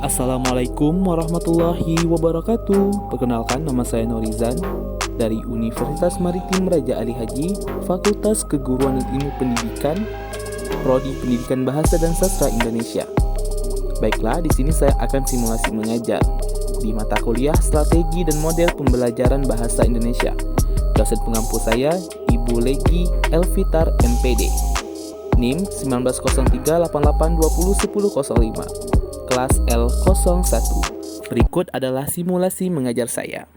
Assalamualaikum warahmatullahi wabarakatuh. Perkenalkan, nama saya Norizan dari Universitas Maritim Raja Ali Haji, Fakultas Keguruan dan Ilmu Pendidikan, Prodi Pendidikan Bahasa dan Sastra Indonesia. Baiklah, di sini saya akan simulasi mengajar di mata kuliah Strategi dan Model Pembelajaran Bahasa Indonesia. Dosen pengampu saya, Ibu Legi Elvitar MPD. NIM 190388201005. Kelas L01. Berikut adalah simulasi mengajar saya.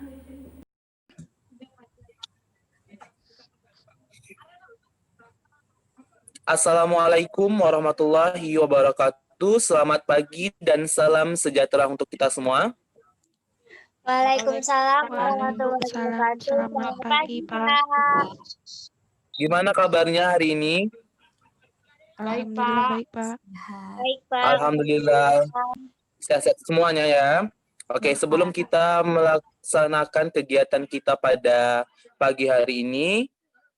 Assalamualaikum warahmatullahi wabarakatuh. Selamat pagi dan salam sejahtera untuk kita semua. Waalaikumsalam warahmatullahi wabarakatuh. Selamat pagi, Pak. Gimana kabarnya hari ini? Alhamdulillah baik, Pak. Baik, Pak. Alhamdulillah. Sehat-sehat semuanya ya. Oke, sebelum kita melaksanakan kegiatan kita pada pagi hari ini,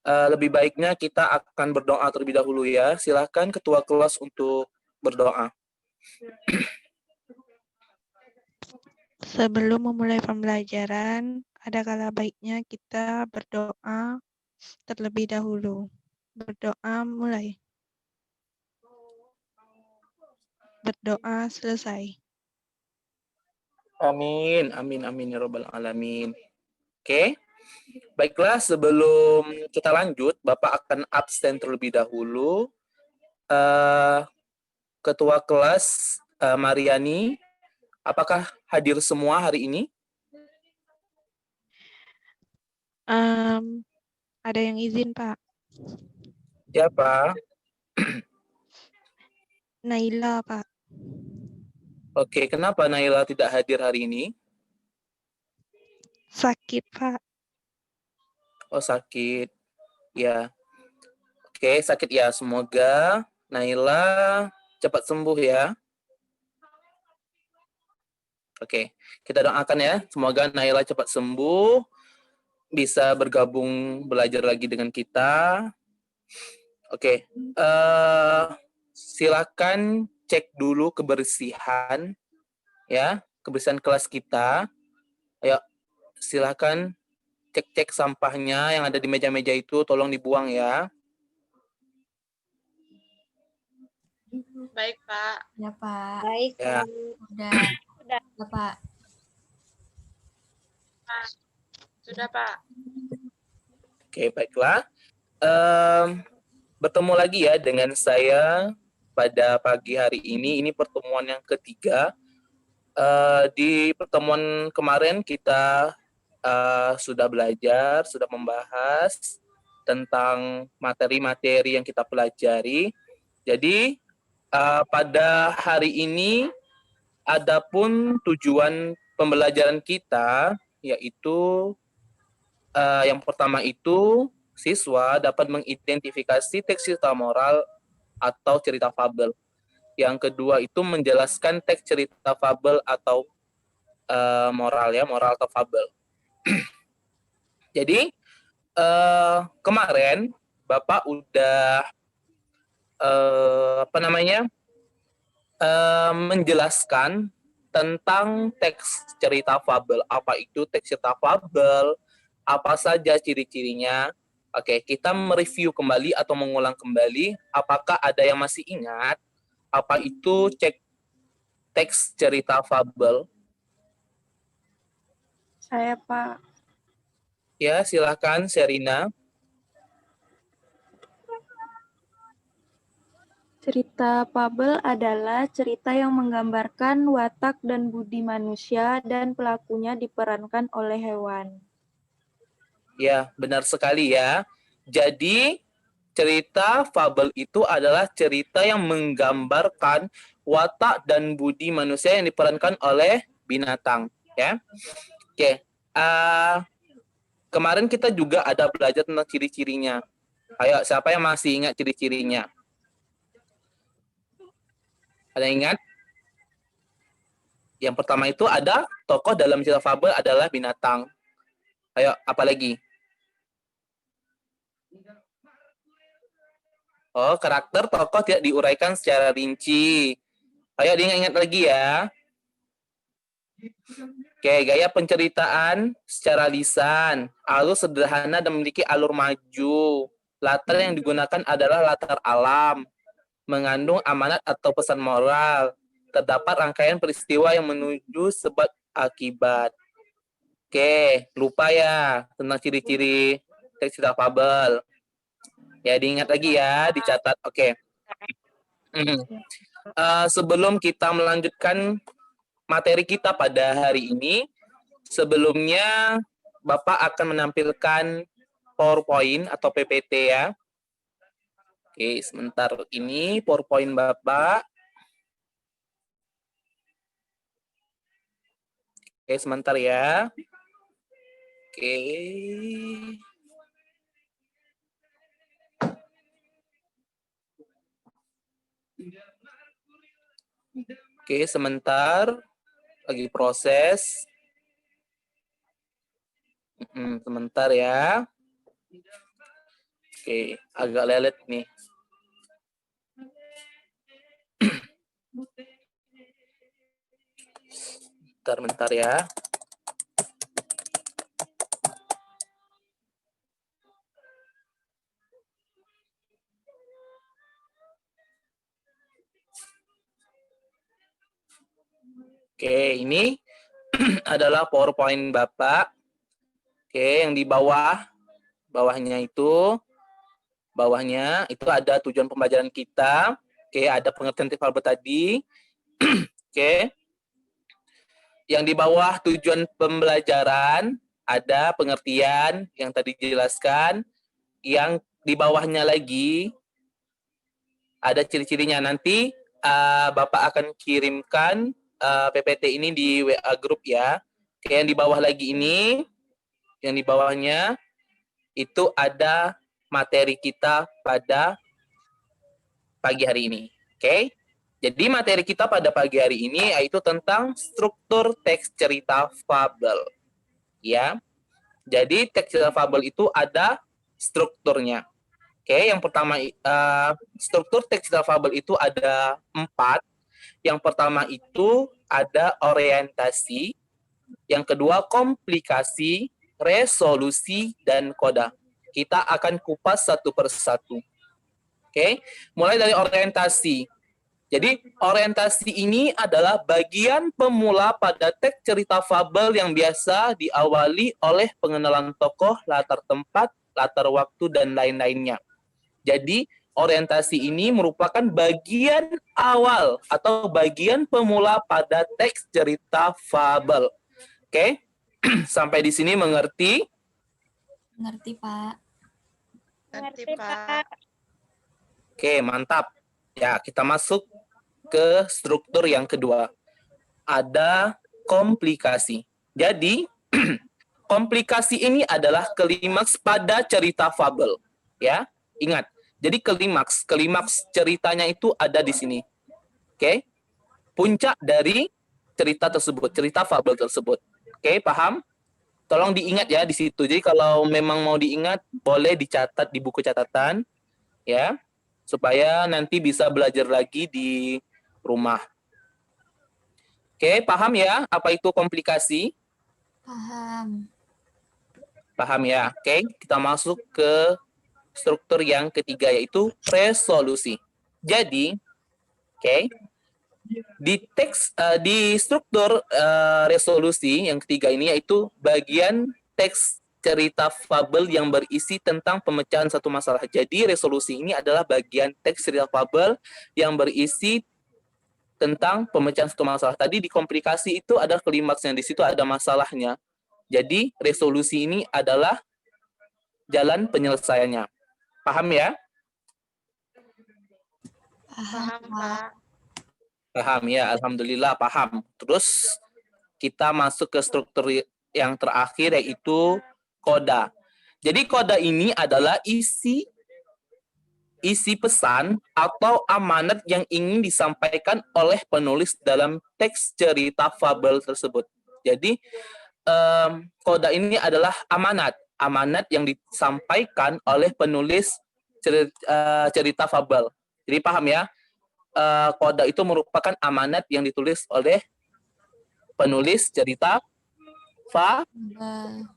lebih baiknya kita akan berdoa terlebih dahulu ya. Silakan ketua kelas untuk berdoa. Sebelum memulai pembelajaran, ada kala baiknya kita berdoa terlebih dahulu. Berdoa mulai. Berdoa selesai. Amin, amin, amin ya robbal alamin. Oke, baiklah sebelum kita lanjut, Bapak akan absen terlebih dahulu. Ketua kelas Mariani, apakah hadir semua hari ini? Ada yang izin, Pak. Siapa? Naila, Pak. Oke, kenapa Naila tidak hadir hari ini? Sakit, Pak. Oh, sakit. Ya. Oke, sakit ya. Semoga Naila cepat sembuh ya. Oke, kita doakan ya. Semoga Naila cepat sembuh, bisa bergabung belajar lagi dengan kita. Oke, silakan cek dulu kebersihan ya, kebersihan kelas kita. Ayo, silakan cek-cek sampahnya yang ada di meja-meja itu, tolong dibuang ya. Baik, Pak. Ya, Pak. Baik, Ya. Udah. Ya, Pak. Sudah, Pak. Oke, baiklah. Bertemu lagi ya dengan saya pada pagi hari ini. Ini pertemuan yang ketiga. Di pertemuan kemarin kita sudah belajar, sudah membahas tentang materi-materi yang kita pelajari. Jadi pada hari ini adapun tujuan pembelajaran kita yaitu yang pertama itu siswa dapat mengidentifikasi teks cerita moral atau cerita fabel. Yang kedua itu menjelaskan teks cerita fabel atau moral ya, moral atau fabel. Jadi kemarin Bapak udah menjelaskan tentang teks cerita fabel. Apa itu teks cerita fabel? Apa saja ciri-cirinya? Oke, kita mereview kembali atau mengulang kembali. Apakah ada yang masih ingat? Apa itu teks cerita fabel? Saya, Pak. Ya, silakan Sherina. Cerita fabel adalah cerita yang menggambarkan watak dan budi manusia dan pelakunya diperankan oleh hewan. Ya, benar sekali ya. Jadi, cerita fabel itu adalah cerita yang menggambarkan watak dan budi manusia yang diperankan oleh binatang, ya. Oke. Kemarin kita juga ada belajar tentang ciri-cirinya. Ayo, siapa yang masih ingat ciri-cirinya? Ada yang ingat? Yang pertama itu ada tokoh dalam cerita fabel adalah binatang. Ayo, apa lagi? Oh, karakter tokoh tidak diuraikan secara rinci. Ayo diingat-ingat lagi ya. Oke, gaya penceritaan secara lisan, alur sederhana dan memiliki alur maju. Latar yang digunakan adalah latar alam, mengandung amanat atau pesan moral. Terdapat rangkaian peristiwa yang menuju sebab akibat. Oke, lupa ya tentang ciri-ciri teks cerita fabel. Ya, diingat lagi ya, dicatat. Oke. Sebelum kita melanjutkan materi kita pada hari ini, sebelumnya Bapak akan menampilkan PowerPoint atau PPT ya. Oke, sebentar ini PowerPoint Bapak. Oke, sebentar ya. Oke. Oke, sebentar. Lagi proses. Sebentar ya. Oke, agak lelet nih. Bentar ya. Oke, ini adalah PowerPoint Bapak. Oke, yang di bawahnya itu ada tujuan pembelajaran kita. Oke, ada pengertian fabel tadi. Oke. Yang di bawah tujuan pembelajaran ada pengertian yang tadi dijelaskan. Yang di bawahnya lagi ada ciri-cirinya. Nanti Bapak akan kirimkan PPT ini di WA grup ya. Oke, yang di bawah lagi ini, yang di bawahnya itu ada materi kita pada pagi hari ini. Oke, jadi materi kita pada pagi hari ini yaitu tentang struktur teks cerita fabel. Ya, jadi teks cerita fabel itu ada strukturnya. Oke, yang pertama struktur teks cerita fabel itu ada 4. Yang pertama itu ada orientasi, yang kedua komplikasi, resolusi, dan koda. Kita akan kupas satu persatu. Oke, mulai dari orientasi. Jadi orientasi ini adalah bagian pemula pada teks cerita fabel yang biasa diawali oleh pengenalan tokoh, latar tempat, latar waktu, dan lain-lainnya. Jadi orientasi ini merupakan bagian awal atau bagian pemula pada teks cerita fabel. Oke, sampai di sini mengerti? Mengerti, Pak. Mengerti, Pak. Oke, mantap. Ya, kita masuk ke struktur yang kedua. Ada komplikasi. Jadi, komplikasi ini adalah klimaks pada cerita fabel. Ya, ingat. Jadi klimaks ceritanya itu ada di sini. Oke? Puncak dari cerita tersebut, cerita fabel tersebut. Oke, paham? Tolong diingat ya di situ. Jadi kalau memang mau diingat, boleh dicatat di buku catatan ya, supaya nanti bisa belajar lagi di rumah. Oke, paham ya apa itu komplikasi? Paham. Paham ya. Oke, kita masuk ke struktur yang ketiga yaitu resolusi. Jadi, di struktur resolusi yang ketiga ini yaitu bagian teks cerita fabel yang berisi tentang pemecahan satu masalah. Jadi resolusi ini adalah bagian teks cerita fabel yang berisi tentang pemecahan satu masalah. Tadi di komplikasi itu ada klimaksnya, di situ ada masalahnya. Jadi resolusi ini adalah jalan penyelesaiannya. Paham ya? Paham, Pak. Paham ya, alhamdulillah paham. Terus kita masuk ke struktur yang terakhir yaitu koda. Jadi koda ini adalah isi pesan atau amanat yang ingin disampaikan oleh penulis dalam teks cerita fabel tersebut. Jadi koda ini adalah amanat yang disampaikan oleh penulis cerita fabel. Jadi paham ya? Koda itu merupakan amanat yang ditulis oleh penulis cerita Fabel.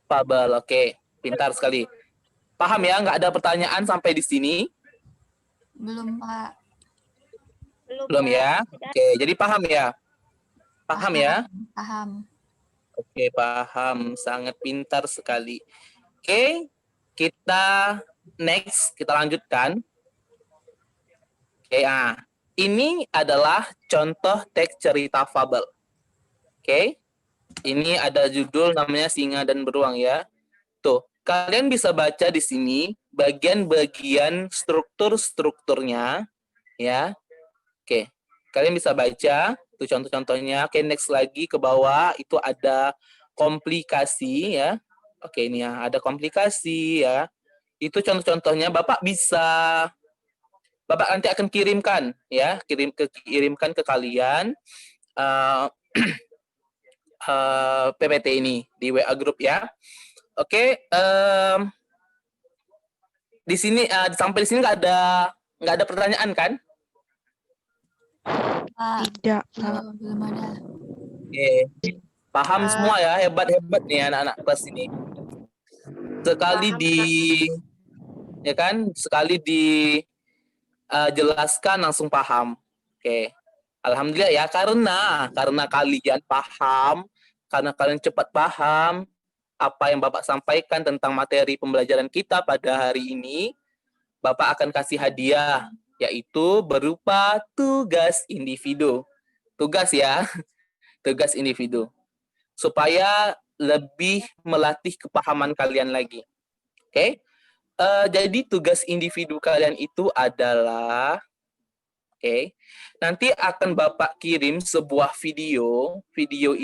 fabel. Oke, pintar sekali. Paham ya? Nggak ada pertanyaan sampai di sini? Belum, Pak. Belum ya? Oke, jadi paham ya? Paham ya? Paham. Oke, paham. Sangat pintar sekali. Oke, kita lanjutkan. Oke, ini adalah contoh teks cerita fabel. Oke, ini ada judul namanya Singa dan Beruang ya. Tuh, kalian bisa baca di sini bagian-bagian strukturnya ya. Oke, kalian bisa baca tuh contoh-contohnya. Oke, next lagi ke bawah itu ada komplikasi ya. Oke, ini ya ada komplikasi ya. Itu contoh-contohnya. Bapak nanti akan kirimkan ya, kirimkan ke kalian PPT ini di WA group ya. Oke, di sini sampai di sini nggak ada pertanyaan kan? Pak, Tidak, Pak. belum ada. Oke, paham semua ya, hebat nih anak-anak kelas ini. Sekali jelaskan langsung paham. Oke. Alhamdulillah ya, karena kalian paham, karena kalian cepat paham apa yang Bapak sampaikan tentang materi pembelajaran kita pada hari ini, Bapak akan kasih hadiah, yaitu berupa tugas individu. Tugas ya, tugas individu. Supaya lebih melatih kepahaman kalian lagi. Oke? Jadi tugas individu kalian itu adalah nanti akan Bapak kirim sebuah video. Video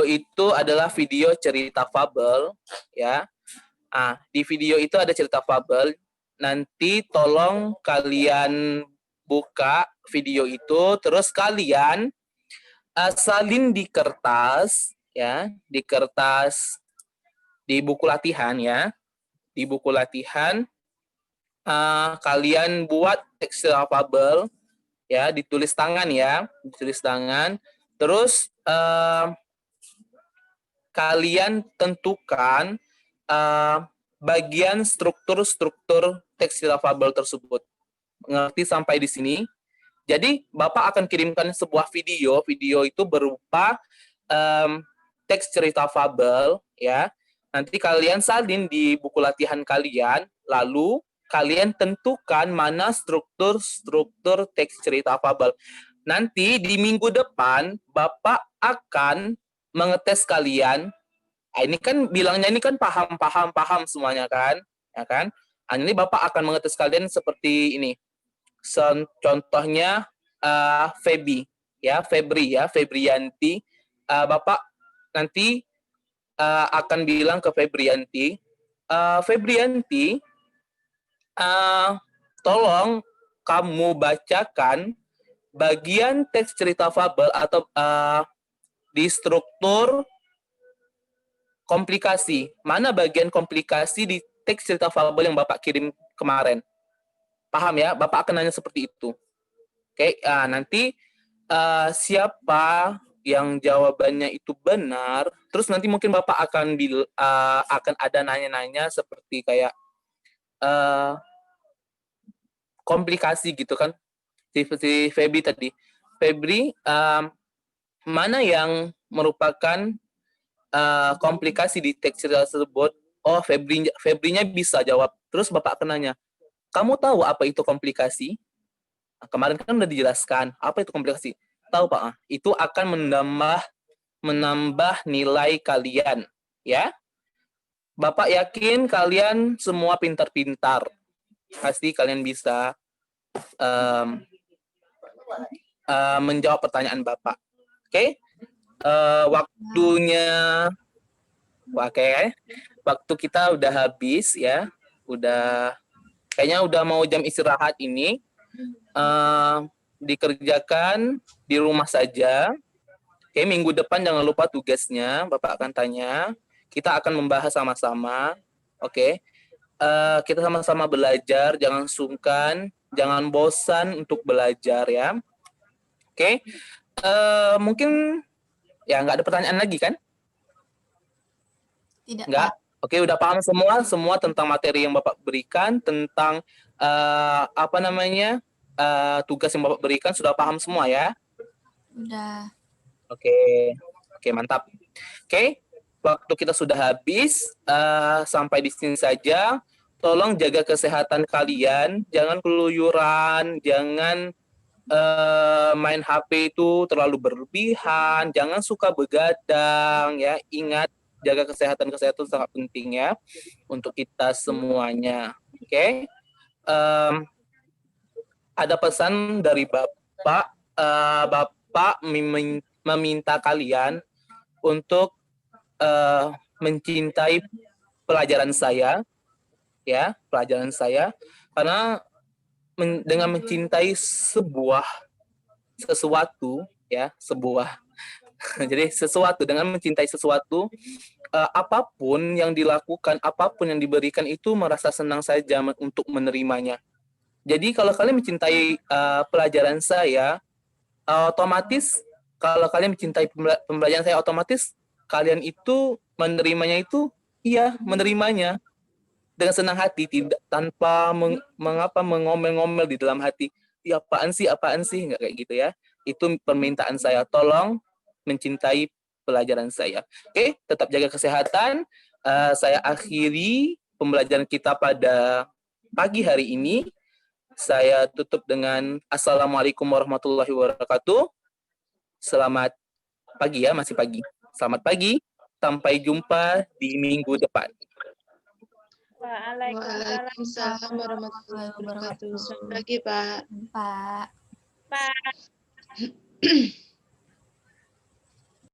itu adalah video cerita fabel ya. Di video itu ada cerita fabel. Nanti tolong kalian buka video itu, terus kalian salin di kertas ya, di buku latihan ya. Di buku latihan kalian buat teks fabel ya, ditulis tangan ya, terus kalian tentukan bagian struktur teks fabel tersebut. Ngerti sampai di sini? Jadi Bapak akan kirimkan sebuah video itu berupa teks cerita fabel ya. Nanti kalian salin di buku latihan kalian, lalu kalian tentukan mana struktur teks cerita fabel. Nanti di minggu depan Bapak akan mengetes kalian. Ini kan bilangnya ini kan paham semuanya kan, ya kan? Ini Bapak akan mengetes kalian seperti ini. Contohnya Febrianti. Bapak nanti akan bilang ke Febrianti, Febrianti, tolong kamu bacakan bagian teks cerita fabel atau di struktur komplikasi. Mana bagian komplikasi di teks cerita fabel yang Bapak kirim kemarin? Paham ya? Bapak akan nanya seperti itu. Oke, nanti siapa yang jawabannya itu benar, terus nanti mungkin Bapak akan ada nanya-nanya seperti kayak komplikasi gitu kan, si Febri tadi. Febri, mana yang merupakan komplikasi di teks cerita tersebut? Oh, Febrinya bisa jawab. Terus Bapak akan nanya, kamu tahu apa itu komplikasi? Kemarin kan udah dijelaskan, apa itu komplikasi? Tahu Pak? Itu akan menambah nilai kalian, ya. Bapak yakin kalian semua pintar-pintar. Pasti kalian bisa menjawab pertanyaan Bapak. Oke? Waktu kita udah habis ya. Kayaknya udah mau jam istirahat ini. Dikerjakan di rumah saja. Oke, minggu depan jangan lupa tugasnya. Bapak akan tanya. Kita akan membahas sama-sama. Oke. Kita sama-sama belajar, jangan sungkan jangan bosan untuk belajar ya. Oke, mungkin ya nggak ada pertanyaan lagi kan? Tidak, Nggak? Pak. Oke, udah paham semua tentang materi yang Bapak berikan, tentang tugas yang Bapak berikan, sudah paham semua ya? Udah. Oke, mantap. Oke, waktu kita sudah habis, sampai di sini saja. Tolong jaga kesehatan kalian, jangan keluyuran, jangan main HP itu terlalu berlebihan, jangan suka begadang ya. Ingat, jaga kesehatan sangat penting ya untuk kita semuanya. Oke. Ada pesan dari Bapak, Bapak meminta kalian untuk mencintai pelajaran saya ya, pelajaran saya, karena dengan mencintai sesuatu ya, jadi sesuatu, dengan mencintai sesuatu, apapun yang dilakukan, apapun yang diberikan itu merasa senang saja untuk menerimanya. Jadi kalau kalian mencintai pelajaran saya, otomatis kalau kalian mencintai pembelajaran saya, otomatis kalian itu menerimanya itu, iya, menerimanya dengan senang hati, tidak tanpa mengomel-ngomel di dalam hati. Ya apaan sih, nggak kayak gitu ya. Itu permintaan saya, tolong mencintai pelajaran saya. Oke, tetap jaga kesehatan. Saya akhiri pembelajaran kita pada pagi hari ini. Saya tutup dengan Assalamualaikum warahmatullahi wabarakatuh. Selamat pagi ya, masih pagi. Selamat pagi, sampai jumpa di minggu depan. Waalaikumsalam warahmatullahi wabarakatuh. Selamat pagi, Pak. Pak. Pak.